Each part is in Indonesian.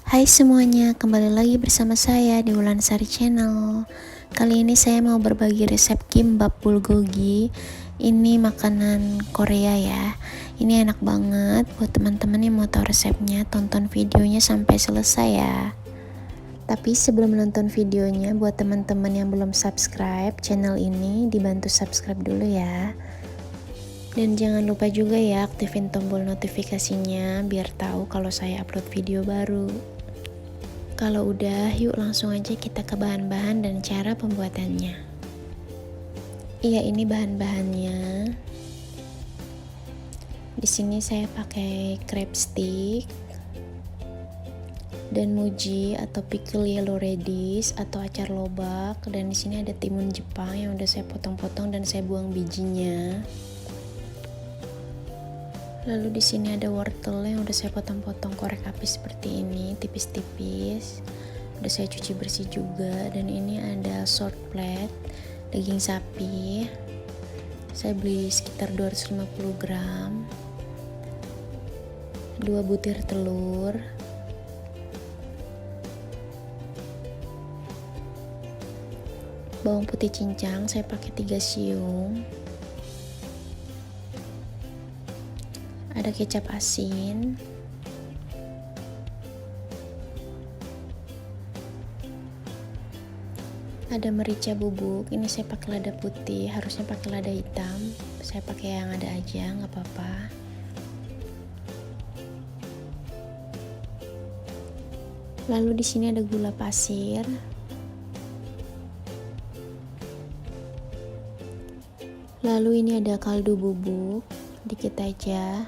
Hai semuanya, kembali lagi bersama saya di Wulansari Channel. Kali ini saya mau berbagi resep kimbap bulgogi. Ini makanan Korea ya. Ini enak banget. Buat teman-teman yang mau tahu resepnya, tonton videonya sampai selesai ya. Tapi sebelum nonton videonya, buat teman-teman yang belum subscribe channel ini, dibantu subscribe dulu ya. Dan jangan lupa juga ya aktifin tombol notifikasinya biar tahu kalau saya upload video baru. Kalau udah, yuk langsung aja kita ke bahan-bahan dan cara pembuatannya. Iya, ini bahan-bahannya. Di sini saya pakai crab stick dan muji atau pickle yellow radish atau acar lobak, dan di sini ada timun Jepang yang udah saya potong-potong dan saya buang bijinya. Lalu di sini ada wortel yang udah saya potong-potong korek api seperti ini, tipis-tipis. Udah saya cuci bersih juga. Dan ini ada short plate daging sapi. Saya beli sekitar 250 gram. 2 butir telur. Bawang putih cincang saya pakai 3 siung. Ada kecap asin, ada merica bubuk. Ini saya pakai lada putih, harusnya pakai lada hitam, saya pakai yang ada aja, nggak apa-apa. Lalu di sini ada gula pasir, lalu ini ada kaldu bubuk, dikit aja.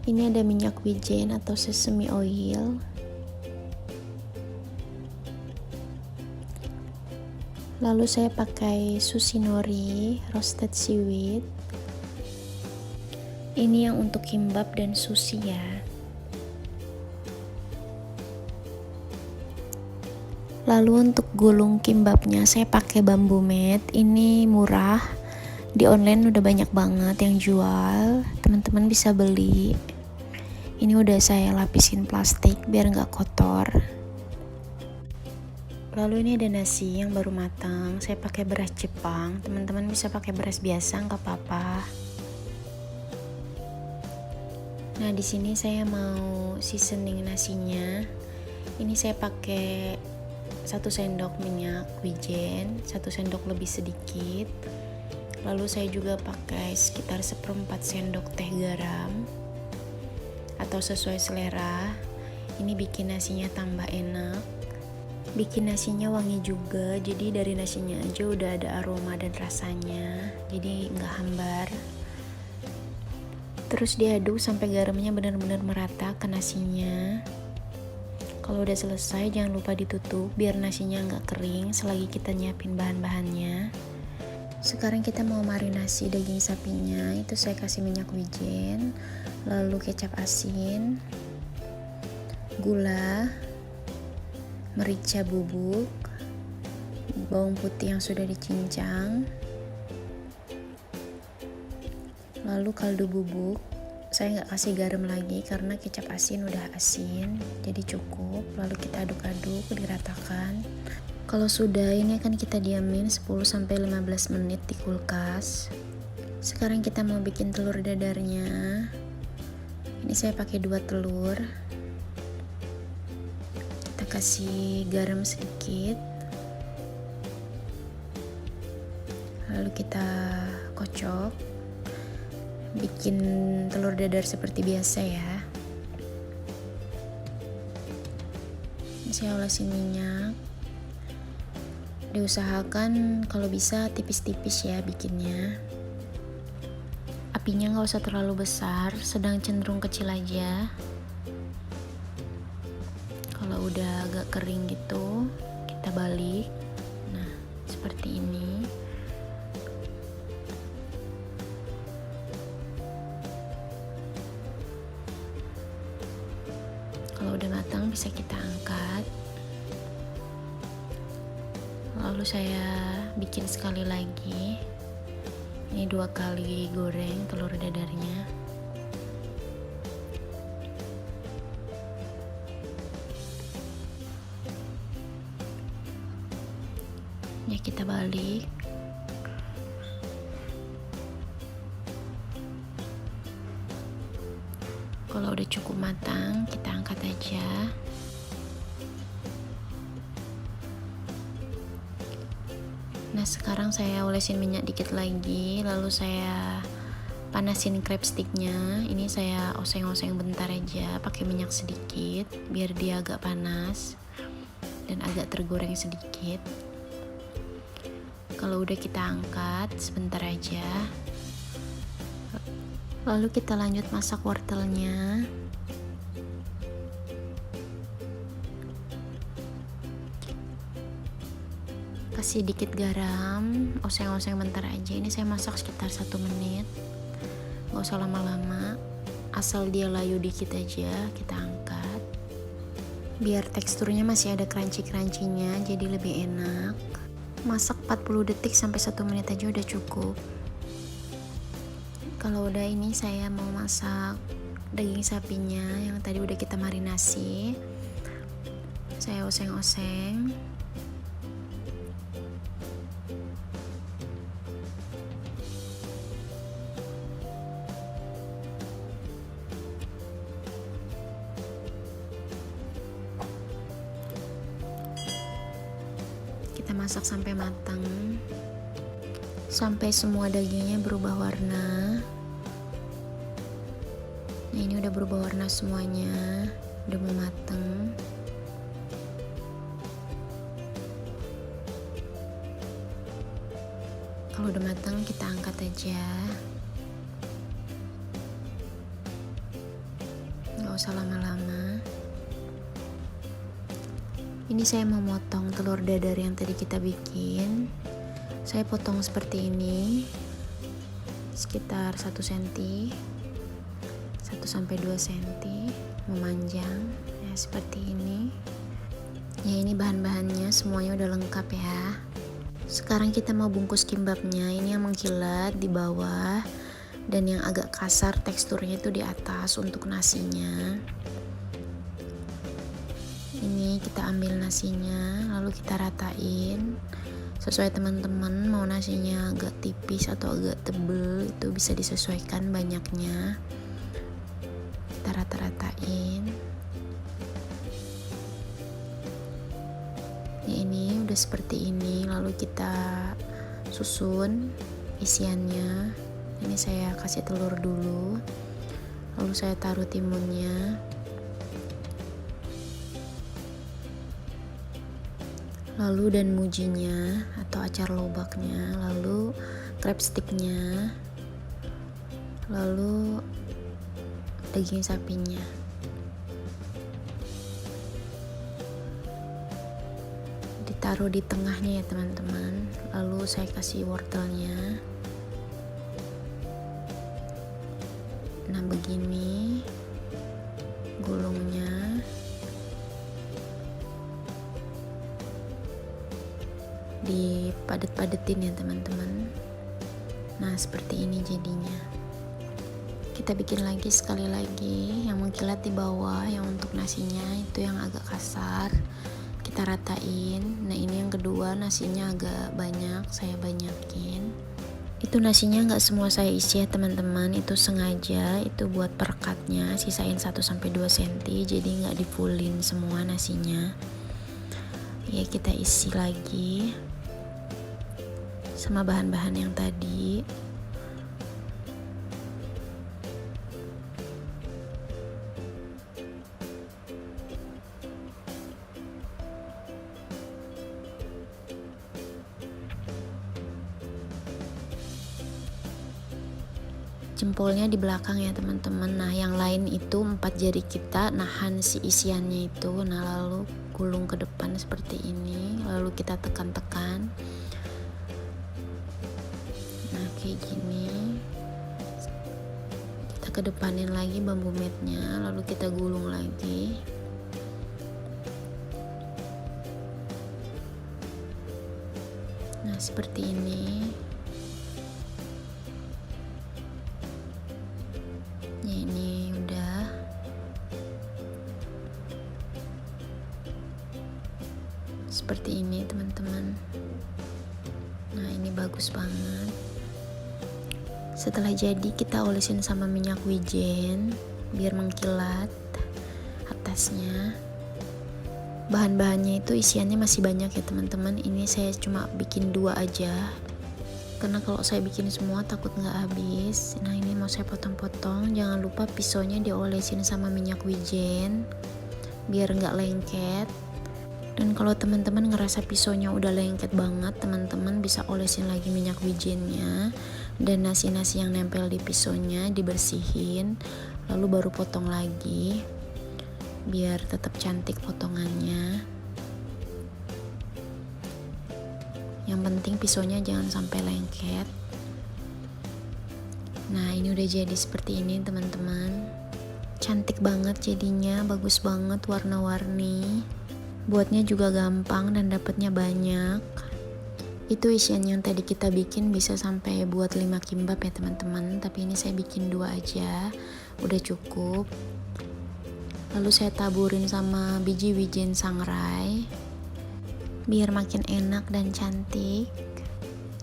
Ini ada minyak wijen atau sesame oil. Lalu saya pakai sushi nori, roasted seaweed. Ini yang untuk kimbap dan sushi ya. Lalu untuk gulung kimbapnya saya pakai bambu mat. Ini murah. Di online udah banyak banget yang jual. Teman-teman bisa beli. Ini udah saya lapisin plastik biar nggak kotor. Lalu ini ada nasi yang baru matang. Saya pakai beras Jepang. Teman-teman bisa pakai beras biasa, nggak apa-apa. Nah, di sini saya mau seasoning nasinya. Ini saya pakai 1 sendok minyak wijen, 1 sendok lebih sedikit. Lalu saya juga pakai sekitar 1/4 sendok teh garam. Atau sesuai selera. Ini bikin nasinya tambah enak, bikin nasinya wangi juga. Jadi dari nasinya aja udah ada aroma dan rasanya, jadi nggak hambar. Terus diaduk sampai garamnya benar-benar merata ke nasinya. Kalau udah selesai jangan lupa ditutup biar nasinya nggak kering selagi kita nyiapin bahan-bahannya. Sekarang kita mau marinasi daging sapinya. Itu saya kasih minyak wijen, lalu kecap asin, gula, merica bubuk, bawang putih yang sudah dicincang, lalu kaldu bubuk. Saya nggak kasih garam lagi karena kecap asin udah asin, jadi cukup. Lalu kita aduk-aduk, diratakan. Kalau sudah, ini akan kita diamin 10-15 menit di kulkas. Sekarang kita mau bikin telur dadarnya. Ini saya pakai 2 telur. Kita kasih garam sedikit. Lalu kita kocok. Bikin telur dadar seperti biasa ya. Ini saya olesin minyak. Diusahakan kalau bisa tipis-tipis ya bikinnya. Apinya nggak usah terlalu besar, sedang cenderung kecil aja. Kalau udah agak kering gitu, kita balik. Nah, seperti ini. Kalau udah matang bisa kita angkat. Lalu saya bikin sekali lagi. Ini 2 kali goreng telur dadarnya. Ya, kita balik. Kalau udah cukup matang, kita angkat aja. Nah, sekarang saya olesin minyak dikit lagi, lalu saya panasin crab sticknya. Ini saya oseng-oseng bentar aja pakai minyak sedikit biar dia agak panas dan agak tergoreng sedikit. Kalau udah kita angkat sebentar aja, lalu kita lanjut masak wortelnya. Kasih dikit garam, oseng-oseng bentar aja. Ini saya masak sekitar 1 menit, gak usah lama-lama, asal dia layu dikit aja. Kita angkat biar teksturnya masih ada crunchy-crunchy-nya, jadi lebih enak. Masak 40 detik sampai 1 menit aja udah cukup. Kalau udah, ini saya mau masak daging sapinya yang tadi udah kita marinasi. Saya oseng-oseng. Kita masak sampai matang, sampai semua dagingnya berubah warna. Nah, ini udah berubah warna semuanya, udah mau matang. Kalau udah matang, kita angkat aja. Gak usah lama-lama. Ini saya mau motong telur dadar yang tadi kita bikin. Saya potong seperti ini, sekitar 1 cm, 1-2 cm, memanjang ya, seperti ini. Ya, ini bahan-bahannya semuanya udah lengkap ya. Sekarang kita mau bungkus kimbapnya. Ini yang mengkilat di bawah dan yang agak kasar teksturnya itu di atas untuk nasinya. Ini kita ambil nasinya, lalu kita ratain sesuai teman-teman, mau nasinya agak tipis atau agak tebel, itu bisa disesuaikan banyaknya. Kita rata-ratain. Ya, ini udah seperti ini, lalu kita susun isiannya. Ini saya kasih telur dulu, lalu saya taruh timunnya, lalu dan mujinya atau acar lobaknya, lalu crab sticknya, lalu daging sapinya. Ditaruh di tengahnya ya teman-teman. Lalu saya kasih wortelnya. Nah, begini gulungnya. Dipadet-padetin ya teman-teman. Nah, seperti ini jadinya. Kita bikin lagi sekali lagi yang mengkilat di bawah, yang untuk nasinya itu yang agak kasar. Kita ratain. Nah, ini yang kedua, nasinya agak banyak, saya banyakin. Itu nasinya nggak semua saya isi ya teman-teman, itu sengaja, itu buat perekatnya, sisain 1-2 cm, jadi nggak di fullin semua nasinya. Ya, kita isi lagi sama bahan-bahan yang tadi. Jempolnya di belakang ya teman-teman. Nah, yang lain itu 4 jari kita nahan si isiannya itu. Nah, lalu gulung ke depan seperti ini, lalu kita tekan-tekan. Nah, kayak gini. Kita kedepanin lagi bambu matnya, lalu kita gulung lagi. Nah, seperti ini. seperti ini teman-teman. Nah ini bagus banget. Setelah jadi kita olesin sama minyak wijen biar mengkilat atasnya. Bahan-bahannya itu isiannya masih banyak ya teman-teman. Ini saya cuma bikin 2 aja, karena kalau saya bikin semua takut nggak habis. Nah ini mau saya potong-potong. Jangan lupa pisaunya diolesin sama minyak wijen biar nggak lengket. Dan kalau teman-teman ngerasa pisaunya udah lengket banget, teman-teman bisa olesin lagi minyak wijennya, dan nasi-nasi yang nempel di pisaunya dibersihin, lalu baru potong lagi biar tetap cantik potongannya. Yang penting pisaunya jangan sampai lengket. Nah ini udah jadi seperti ini teman-teman. Cantik banget jadinya, bagus banget, warna-warni. Buatnya juga gampang dan dapatnya banyak. Itu isian yang tadi kita bikin bisa sampai buat 5 kimbab ya teman-teman. Tapi ini saya bikin 2 aja, udah cukup. Lalu saya taburin sama biji wijen sangrai biar makin enak dan cantik.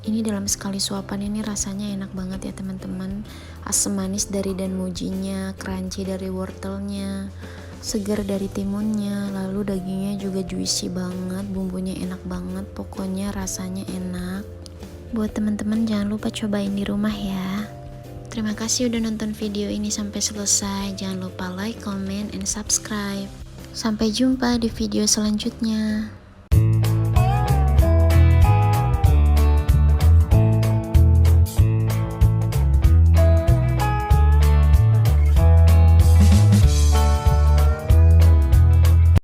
Ini dalam sekali suapan ini rasanya enak banget ya teman-teman. Asam manis dari dan mujinya, crunchy dari wortelnya, segar dari timunnya, lalu dagingnya juga juicy banget, bumbunya enak banget, pokoknya rasanya enak. Buat teman-teman jangan lupa cobain di rumah ya. Terima kasih udah nonton video ini sampai selesai. Jangan lupa like, comment, and subscribe. Sampai jumpa di video selanjutnya.